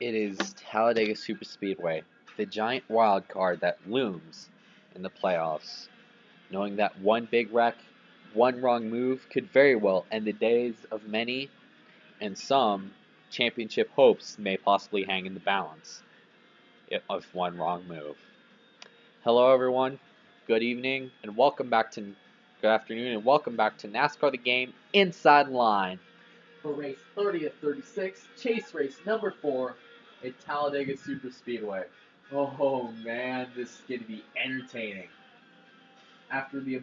It is Talladega Superspeedway, the giant wild card that looms in the playoffs, knowing that one big wreck, one wrong move could very well end the days of many, and some championship hopes may possibly hang in the balance of one wrong move. Hello, everyone. Good evening, and good afternoon, and welcome back to NASCAR the Game Inside Line for race 30 of 36, chase race number 4 at Talladega Superspeedway. Oh man, this is going to be entertaining. After the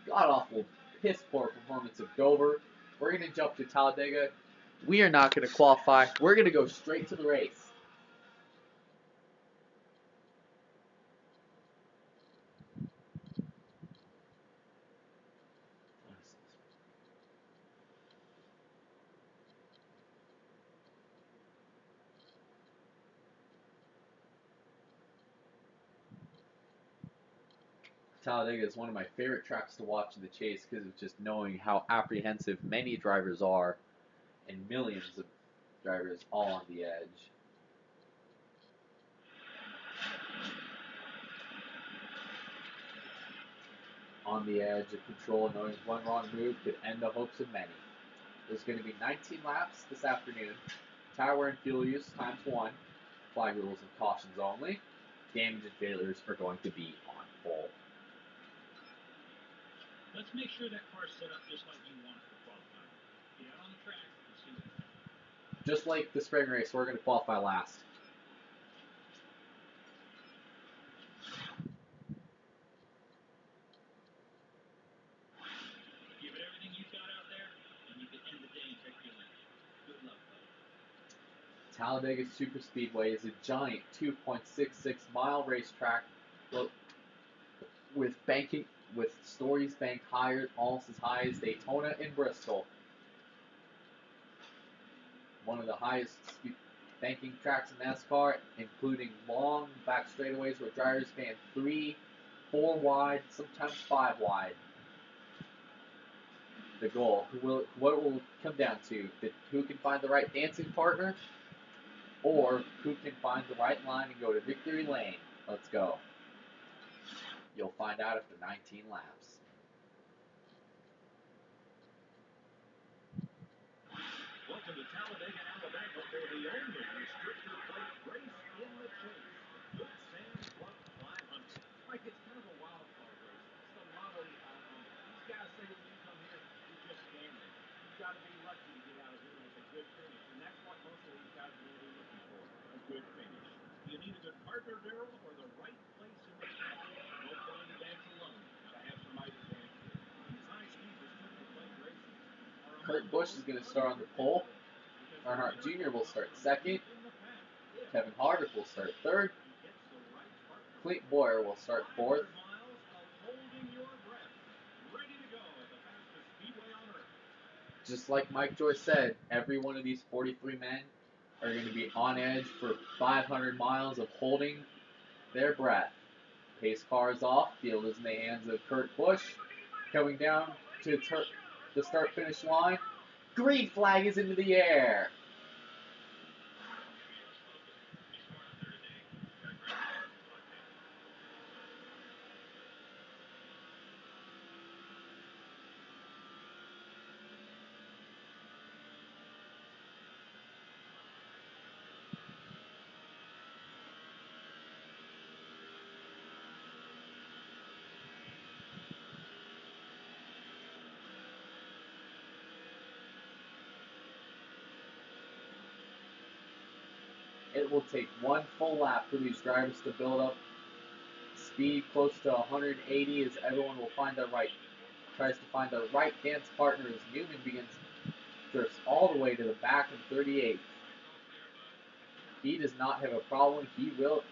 god-awful, piss-poor performance of Dover, we're going to jump to Talladega. We are not going to qualify. We're going to go straight to the race. Talladega is one of my favorite tracks to watch in the chase because of just knowing how apprehensive many drivers are and millions of drivers all on the edge. On the edge of control, knowing one wrong move could end the hopes of many. There's going to be 19 laps this afternoon. Tire wear and fuel use times 1. Flag rules and cautions only. Damage and failures are going to be on full. Let's make sure that car's set up just like you want it for qualifying. Get out on the track and see what happens. Just like the spring race, we're going to qualify last. Give it everything you've got out there, and you can end the day and take your lead. Good luck, buddy. Talladega Superspeedway is a giant 2.66 mile racetrack with stories banked higher, almost as high as Daytona and Bristol. One of the highest banking tracks in NASCAR, including long back straightaways where drivers span 3, 4 wide, sometimes 5 wide. The goal, what it will come down to, who can find the right dancing partner, or who can find the right line and go to victory lane. Let's go. You'll find out after 19 laps. Welcome to Talladega, Alabama for the only restrictor plate race in the chase. Good Sam Club 500. Like it's kind of a wild card race. That's the motto these guys say when you come here, you're just gambling. You've got to be lucky to get out of here with a good finish. And that's what most of these guys are going to be looking for, a good finish. You need a good partner, Darrell, or the right place in the track. No point to dance alone. Got to have somebody to dance with. These high-speed restrictor plate races Kurt Busch is going to start on the pole. Earnhardt Jr. will start second. Kevin Harvick will start third. Clint Boyer will start fourth. Just like Mike Joyce said, every one of these 43 men are going to be on edge for 500 miles of holding their breath. Pace car is off. Field is in the hands of Kurt Busch. Coming down to the start-finish line. Green flag is into the air. It will take one full lap for these drivers to build up speed close to 180 as everyone tries to find the right dance partner as Newman drifts all the way to the back of 38. He does not have a problem. He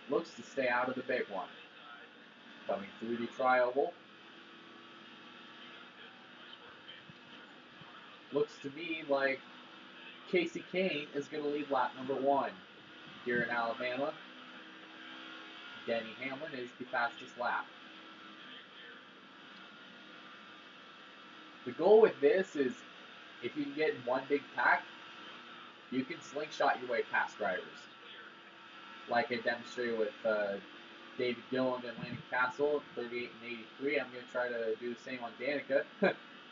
looks to stay out of the big one. Coming through the tri-oval. Looks to me like Casey Kane is going to lead lap number 1 here in Alabama. Denny Hamlin is the fastest lap. The goal with this is, if you can get in one big pack, you can slingshot your way past drivers. like I demonstrated with David Gillen and Landon Castle, 38 and 83. I'm going to try to do the same on Danica.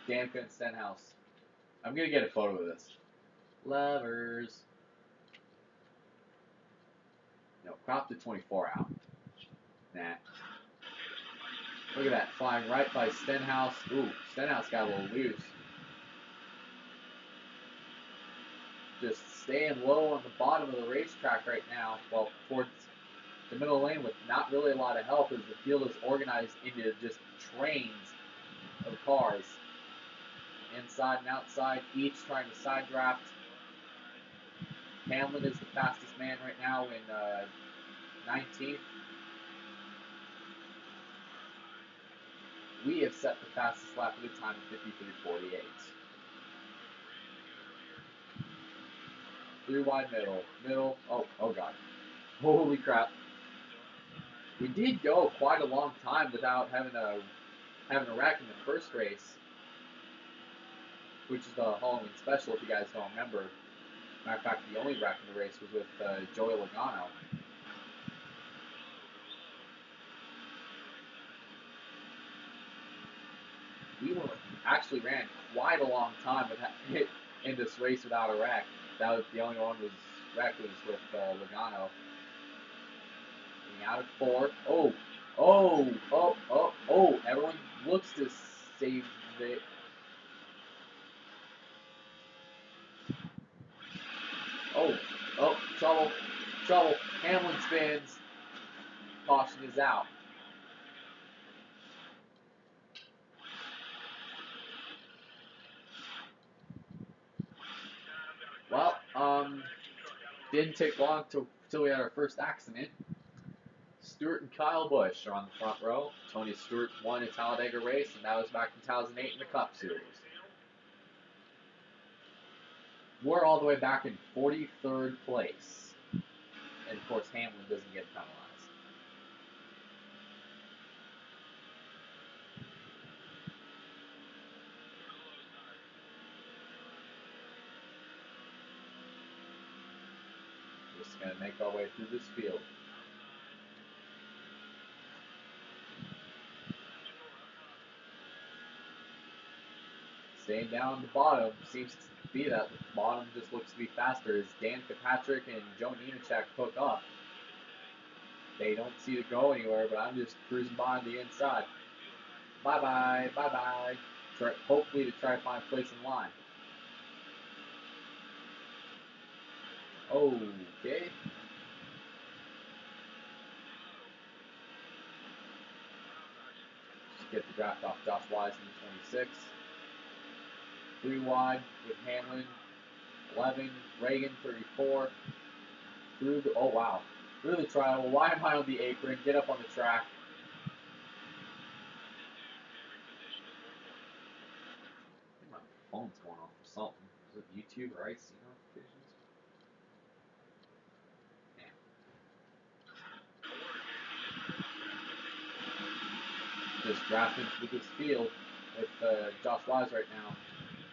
Danica and Stenhouse. I'm going to get a photo of this. Lovers. No, crop the 24 out. Nah. Look at that, flying right by Stenhouse. Ooh, Stenhouse got a little loose. Just staying low on the bottom of the racetrack right now. Well, towards the middle lane with not really a lot of help as the field is organized into just trains of cars. Inside and outside, each trying to side draft. Hamlin is the fastest man right now in 19th. We have set the fastest lap of the time at 53.48. 3 wide middle. Oh god. Holy crap. We did go quite a long time without having a wreck in the first race, which is the Halloween special, if you guys don't remember. Matter of fact, the only wreck in the race was with Joey Logano. We actually ran quite a long time in this race without a wreck. That was the only one wreck was with Logano. Getting out of 4. Oh! Everyone looks to save it. Oh, trouble. Hamlin spins. Caution is out. Well, didn't take long till we had our first accident. Stewart and Kyle Busch are on the front row. Tony Stewart won a Talladega race, and that was back in 2008 in the Cup Series. We're all the way back in 43rd place. And of course, Hamlin doesn't get penalized. Just going to make our way through this field. Staying down the bottom seems to be that the bottom just looks to be faster as Dan Fitzpatrick and Joe Nemechek hook up. They don't seem to go anywhere, but I'm just cruising by on the inside. Bye-bye. Hopefully to try to find a place in line. Okay. Just get the draft off Josh Wise in the 26. 3 wide with Hamlin. 11. Reagan, 34. Through the trial. Why am I on the apron? Get up on the track. I think my phone's going off or something. Is it YouTube or IC notifications? Yeah. Just drafting through this field with Josh Wise right now.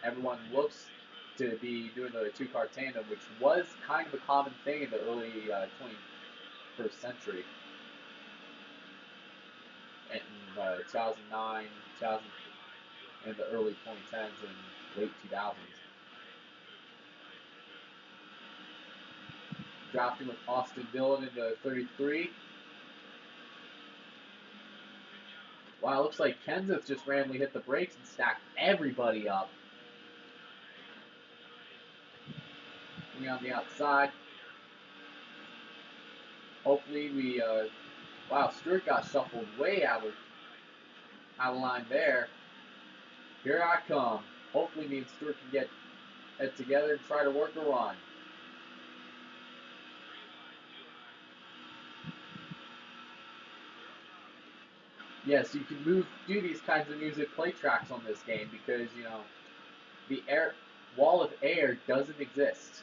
Everyone looks to be doing the 2-car tandem, which was kind of a common thing in the early 21st century. In 2009, and the early 2010s and late 2000s. Drafting with Austin Dillon in the 33. Wow, looks like Kenseth just randomly hit the brakes and stacked everybody up. Coming on the outside. Hopefully we, wow, Stewart got shuffled way out of line there. Here I come. Hopefully me and Stewart can get it together and try to work a run. Yes, you can do these kinds of music play tracks on this game because, the wall of air doesn't exist.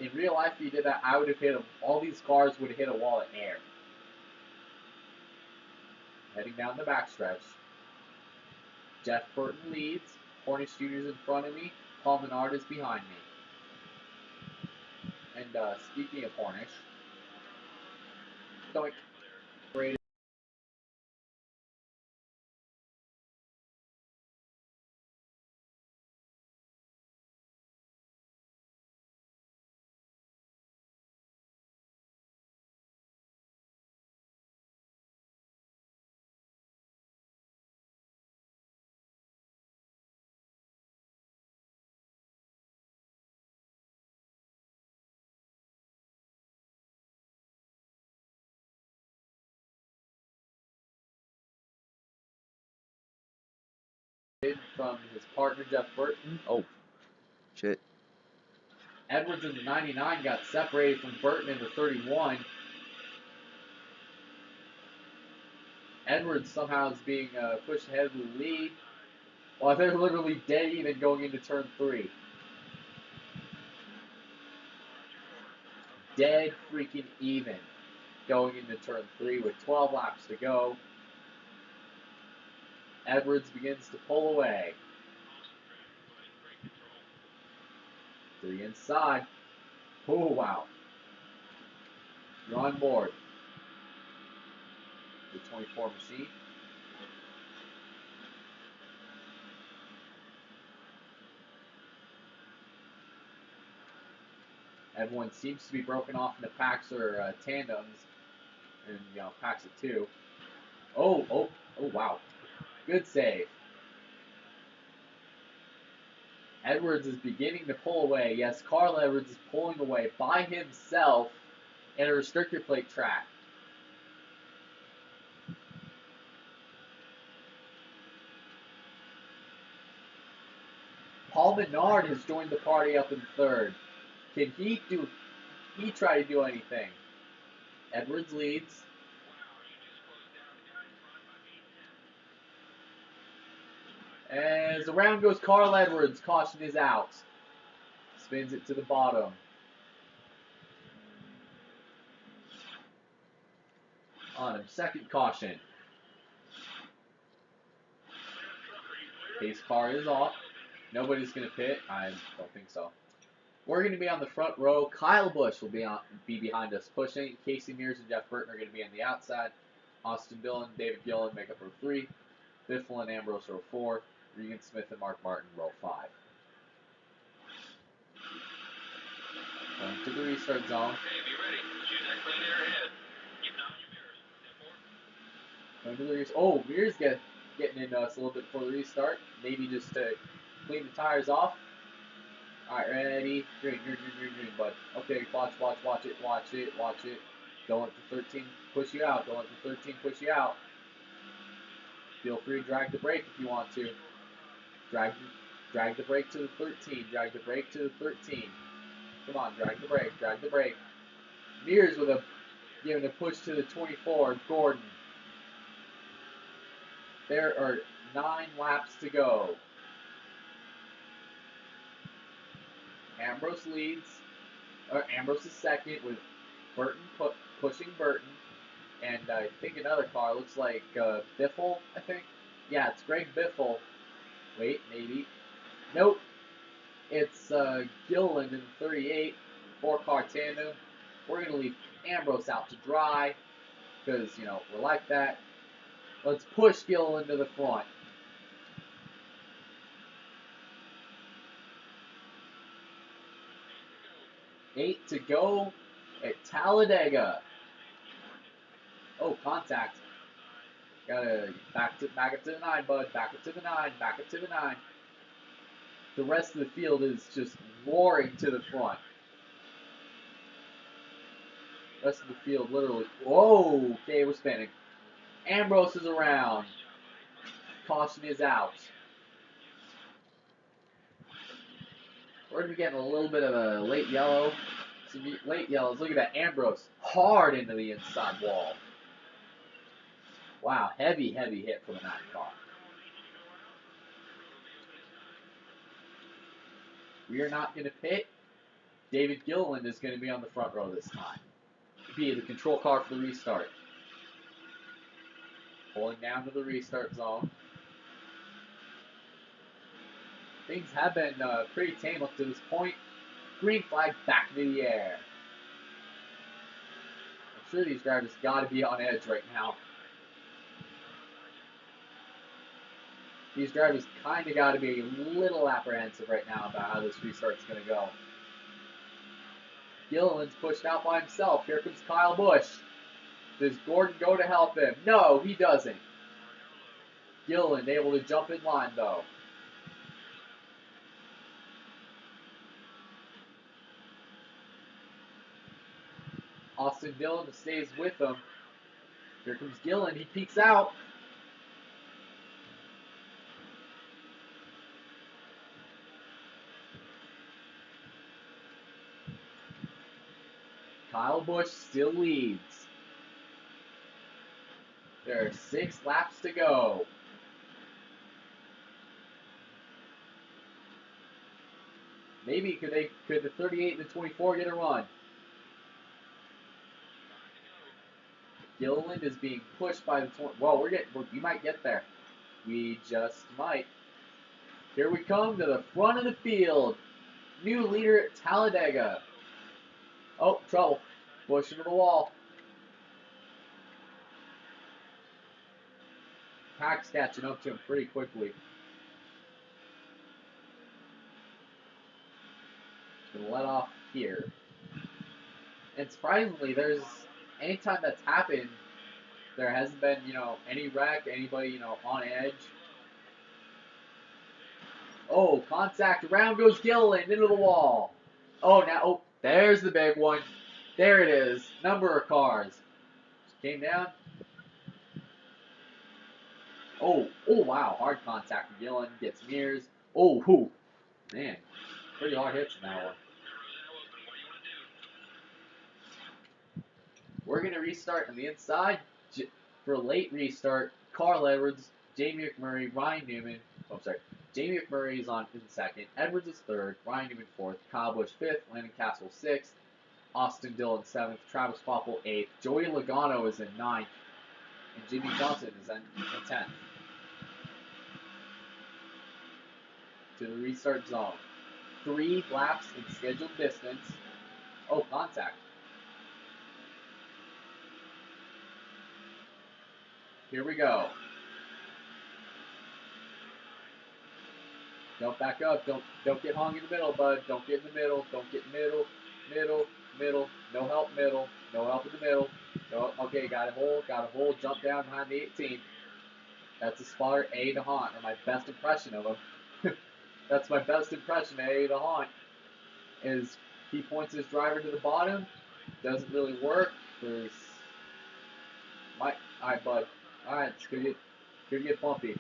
In real life, if you did that, I would have all these cars would have hit a wall of air. Heading down the backstretch. Jeff Burton leads. Cornish Jr.'s in front of me. Paul Menard is behind me. And speaking of Cornish, Doink. Braden. From his partner Jeff Burton. Oh, shit. Edwards in the 99 got separated from Burton in the 31. Edwards somehow is being pushed ahead of the lead. Well, they're literally dead even going into turn 3. Dead freaking even going into turn 3 with 12 laps to go. Edwards begins to pull away. To the inside. Oh, wow. You're on board. The 24 machine. Everyone seems to be broken off into packs or tandems. And, packs of 2. Oh, wow. Good save. Edwards is beginning to pull away. Yes, Carl Edwards is pulling away by himself in a restrictor plate track. Paul Menard has joined the party up in 3rd. Can he try to do anything? Edwards leads. As the round goes, Carl Edwards, caution is out. Spins it to the bottom. On him, second caution. Pace car is off. Nobody's going to pit. I don't think so. We're going to be on the front row. Kyle Busch will be behind us pushing. Casey Mears and Jeff Burton are going to be on the outside. Austin Dillon, David Gillen make up row 3. Biffle and Ambrose row 4. Regan Smith and Mark Martin row 5. Going to the restart zone. Okay, be ready. Choose that clean air ahead. Keep an eye on your mirrors. 10-4. Going to the restart. Oh, Mears getting into us a little bit before the restart. Maybe just to clean the tires off. Alright, ready? Green, bud. Okay, watch it. Don't let the 13 push you out. Feel free to drag the brake if you want to. Drag the brake to the 13. Come on, drag the brake. Mears giving a push to the 24, Gordon. There are 9 laps to go. Ambrose leads. Ambrose is second with Burton pushing Burton. And I think another car looks like Biffle, I think. Yeah, it's Greg Biffle. Wait, maybe. Nope. It's Gilliland in the 38. 4-car tandem. We're going to leave Ambrose out to dry. Because, we're like that. Let's push Gilliland to the front. Eight to go at Talladega. Oh, contact. Gotta back it to the 9, bud. Back it to the 9. The rest of the field is just roaring to the front. Rest of the field literally. Whoa! Okay, we're spinning. Ambrose is around. Caution is out. We're going to be getting a little bit of a late yellow. Some late yellows. Look at that. Ambrose hard into the inside wall. Wow, heavy hit from the 9 car. We are not going to pit. David Gilliland is going to be on the front row this time. Be the control car for the restart. Pulling down to the restart zone. Things have been pretty tame up to this point. Green flag back into the air. sure these drivers got to be on edge right now. These drivers kind of got to be a little apprehensive right now about how this restart's going to go. Gilliland's pushed out by himself. Here comes Kyle Busch. Does Gordon go to help him? No, he doesn't. Gilliland able to jump in line, though. Austin Dillon stays with him. Here comes Gilliland. He peeks out. Kyle Busch still leads. There are 6 laps to go. Maybe could the 38 and the 24 get a run? Gilliland is being pushed by the 20. Well, we might get there. We just might. Here we come to the front of the field. New leader at Talladega. Oh, trouble. Busch into the wall. Pack's catching up to him pretty quickly. Gonna let off here. And surprisingly, anytime that's happened, there hasn't been, any wreck, anybody, on edge. Oh, contact, around goes Gilliland into the wall. Oh, there's the big one. There it is. Number of cars. Came down. Oh, wow, hard contact from Gilliland, gets mirrors. Oh, man, pretty hard hits in that one. We're going to restart on the inside. For a late restart, Carl Edwards, Jamie McMurray, Ryan Newman. Jamie McMurray is on in second. Edwards is third. Ryan Newman fourth. Kyle Busch fifth. Landon Castle sixth. Austin Dillon seventh. Travis Popple eighth. Joey Logano is in ninth. And Jimmy Johnson is in 10th. To the restart zone. 3 laps in scheduled distance. Oh, contact. Here we go. Don't back up. Don't get hung in the middle, bud. Don't get in the middle. Don't get middle. No help middle. No help in the middle. No, okay, got a hole. Jump down behind the 18. That's the spotter A to Haunt, or my best impression of him. That's my best impression of A to Haunt. Is he points his driver to the bottom. Doesn't really work. Alright, bud. Alright, it's gonna get bumpy.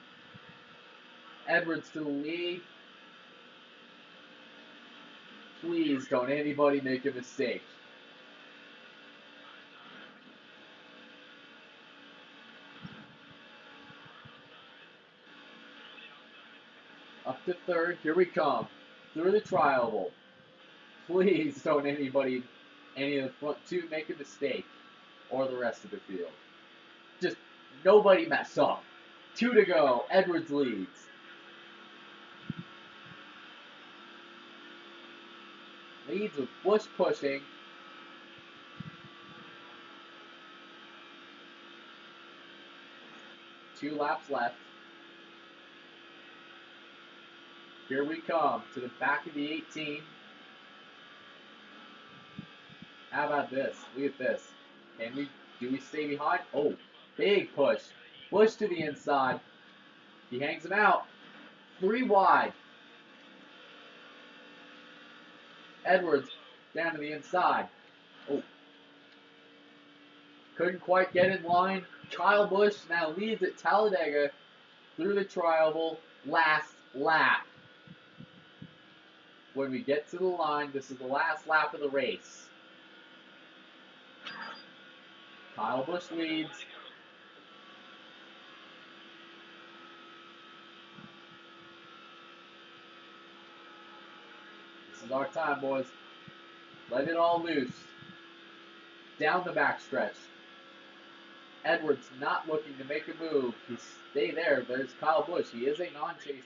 Edwards to the lead. Please don't anybody make a mistake. Up to third. Here we come. Through the tri-oval. Please don't any of the front 2 make a mistake. Or the rest of the field. Just nobody mess up. 2 to go. Edwards leads. Leads with Busch pushing. Two laps left. Here we come to the back of the 18. How about this? Look at this. Do we stay behind? Oh, big push. Busch to the inside. He hangs him out. 3 wide. Edwards down to the inside. Oh. Couldn't quite get in line. Kyle Busch now leads at Talladega through the tri-oval last lap. When we get to the line, this is the last lap of the race. Kyle Busch leads. This is our time, boys. Let it all loose. Down the backstretch. Edwards not looking to make a move. Stay there. There's Kyle Busch. He is a non-chase.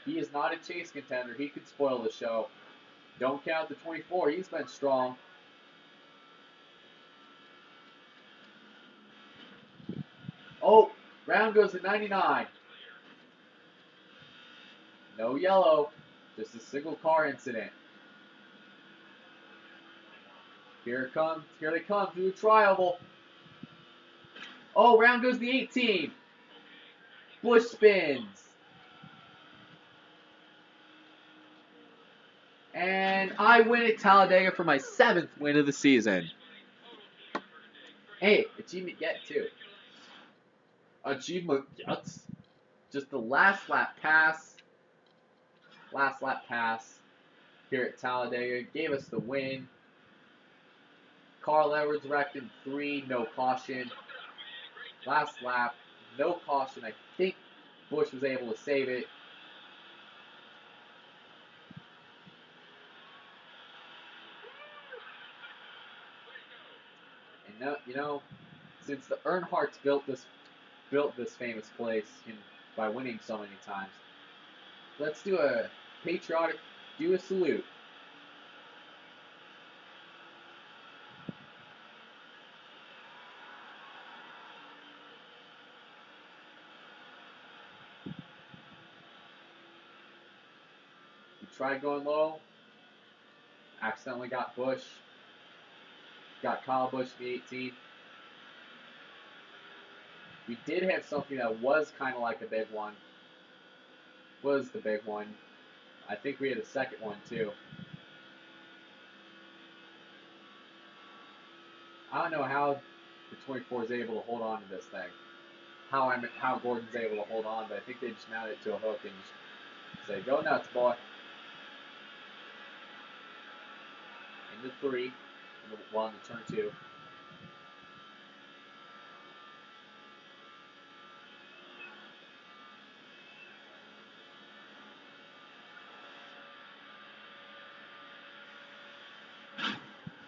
He is not a chase contender. He could spoil the show. Don't count the 24. He's been strong. Oh, round goes to 99. No yellow, just a single car incident. Here it comes. Here they come through the tri-oval. Oh, round goes the 18. Bush spins. And I win at Talladega for my 7th win of the season. Hey, achievement yet too. Achievement yet. Just the last lap pass. Last lap pass here at Talladega gave us the win. Carl Edwards wrecked in 3, no caution. Last lap, no caution. I think Bush was able to save it. And since the Earnhardts built this famous place by winning so many times, let's do a patriotic, do a salute. We tried going low, accidentally got Bush, got Kyle Busch in the 18. We did have something that was kind of like a big one. Was the big one. I think we had a second one too. I don't know how the 24 is able to hold on to this thing. How Gordon's able to hold on, but I think they just mount it to a hook and just say, "Go nuts, boy." Into 3, well, into turn 2.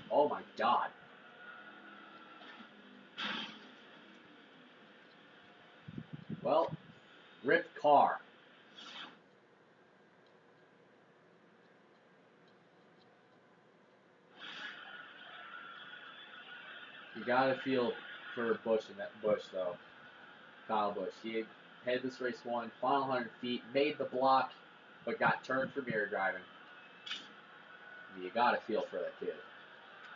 Oh my God. Well, ripped car. You gotta feel for Bush in that Bush though. Kyle Busch. He had this race won, final 100 feet, made the block, but got turned for mirror driving. You gotta feel for that kid.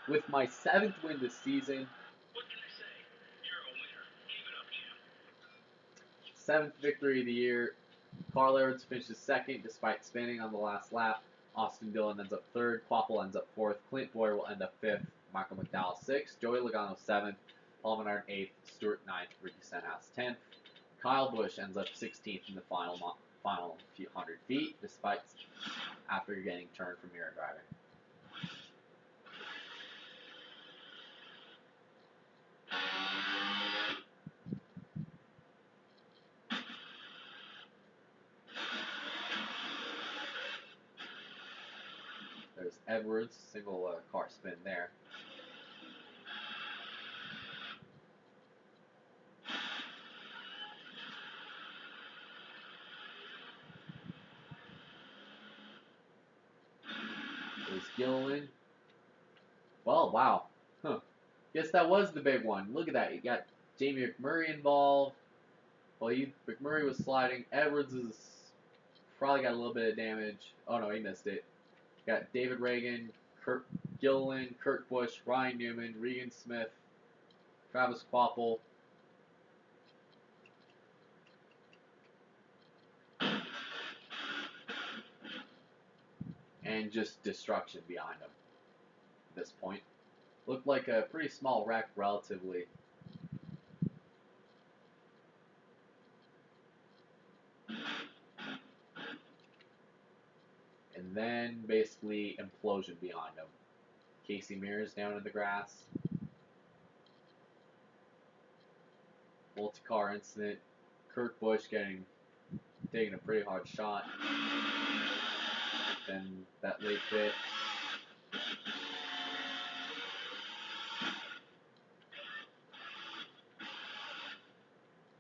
With my 7th win this season, What can I say? You're a winner. Keep it up, champ. 7th victory of the year. Carl Edwards finishes 2nd despite spinning on the last lap. Austin Dillon ends up 3rd. Quapple ends up 4th. Clint Boyer will end up 5th. Michael McDowell 6th. Joey Logano 7th. Paul Menard 8th. Stewart 9th. Ricky Stenhouse 10th. Kyle Busch ends up 16th in the final few hundred feet, despite after getting turned for mirror driving. There's Edwards, single car spin there. There's Gilliland. Well, wow. Huh. Guess that was the big one. Look at that. You got Jamie McMurray involved. Well, McMurray was sliding. Edwards is probably got a little bit of damage. Oh no, he missed it. Got David Reagan, Kurt Gilliland, Kurt Busch, Ryan Newman, Regan Smith, Travis Quapple. And just destruction behind him at this point. Looked like a pretty small wreck relatively. And then basically implosion behind him. Casey Mears down in the grass. Multi-car incident. Kurt Busch taking a pretty hard shot. Then that late bit.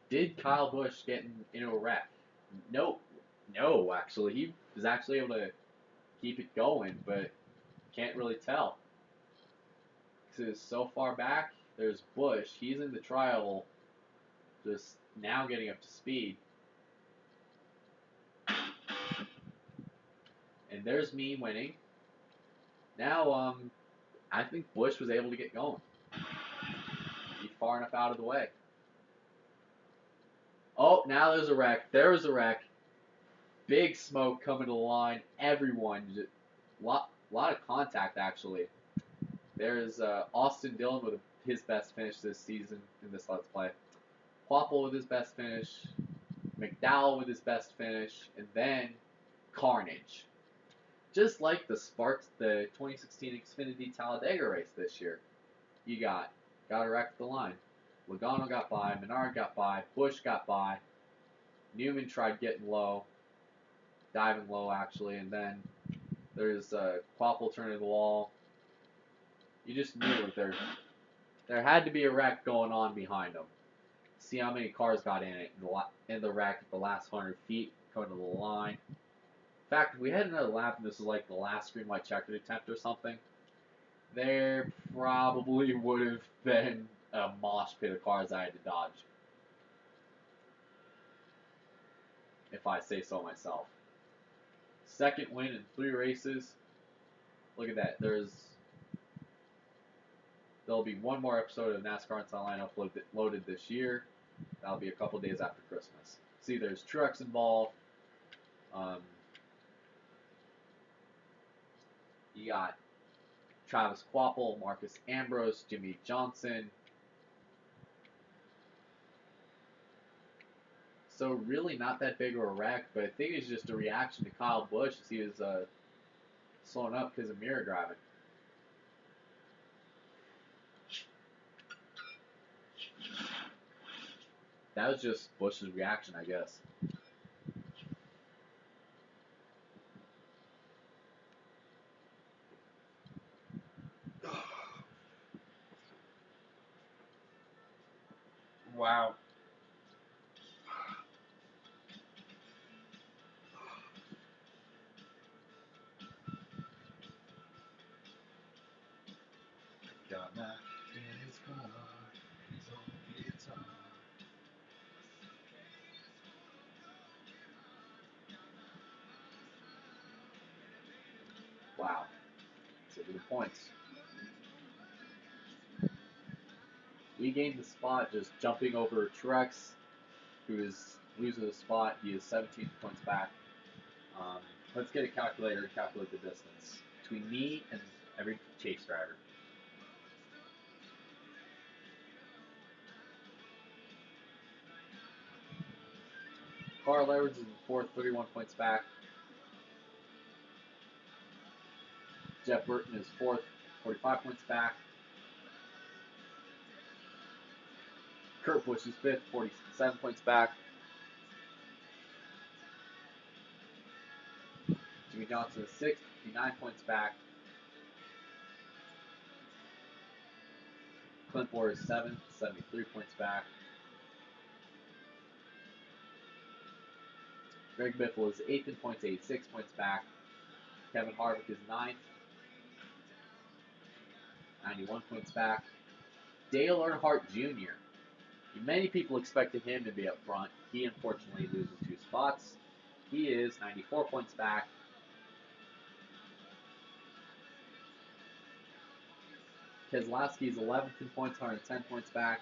Did Kyle Busch get in a wreck? No, actually. He was actually able to keep it going, but can't really tell. Because so far back, there's Busch. He's in the trial. just now getting up to speed. And there's me winning. Now, I think Bush was able to get going. Be far enough out of the way. Oh, now there's a wreck. There was a wreck. Big smoke coming to the line. Everyone, just, lot of contact actually. There's Austin Dillon with his best finish this season in this Let's Play. Quapple with his best finish. McDowell with his best finish, and then Carnage. Just like the 2016 Xfinity Talladega race this year. You got a wreck at the line. Logano got by, Menard got by, Bush got by, Newman tried getting low, diving low actually, and then there's Quapple turning the wall. You just knew there had to be a wreck going on behind them. See how many cars got in it in the wreck at the last 100 feet coming to the line. In fact, if we had another lap and this was like the last green white checkered attempt or something, there probably would have been a mosh pit of cars I had to dodge. If I say so myself. Second win in 3 races. Look at that. There'll be one more episode of NASCAR Inside Line uploaded this year. That'll be a couple days after Christmas. See, there's trucks involved. You got Travis Quapple, Marcus Ambrose, Jimmy Johnson. So really not that big of a wreck, but I think it's just a reaction to Kyle Busch as he was slowing up because of mirror driving. That was just Busch's reaction, I guess. Wow. Got that in his car, his own guitar. Wow. So to the points. We gained the spot just jumping over Truex, who is losing the spot. He is 17 points back. Let's get a calculator and calculate the distance between me and every chase driver. Carl Edwards is in fourth, 31 points back. Jeff Burton is fourth, 45 points back. Kurt Busch is fifth, 47 points back. Jimmy Johnson is sixth, 59 points back. Clint Boyer is seventh, 73 points back. Greg Biffle is eighth in points, 86 points back. Kevin Harvick is ninth, 91 points back. Dale Earnhardt Jr. Many people expected him to be up front. He unfortunately loses 2 spots. He is 94 points back. Keselowski is 11th in points, 110 points back.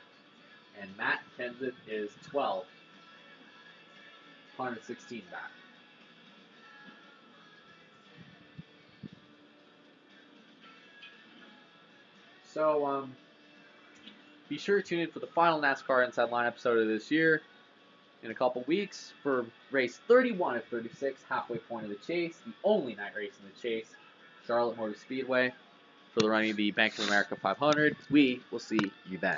And Matt Kenseth is 12th, 116 back. So, be sure to tune in for the final NASCAR Inside Line episode of this year in a couple weeks for race 31 of 36, halfway point of the chase, the only night race in the chase, Charlotte Motor Speedway, for the running of the Bank of America 500. We will see you then.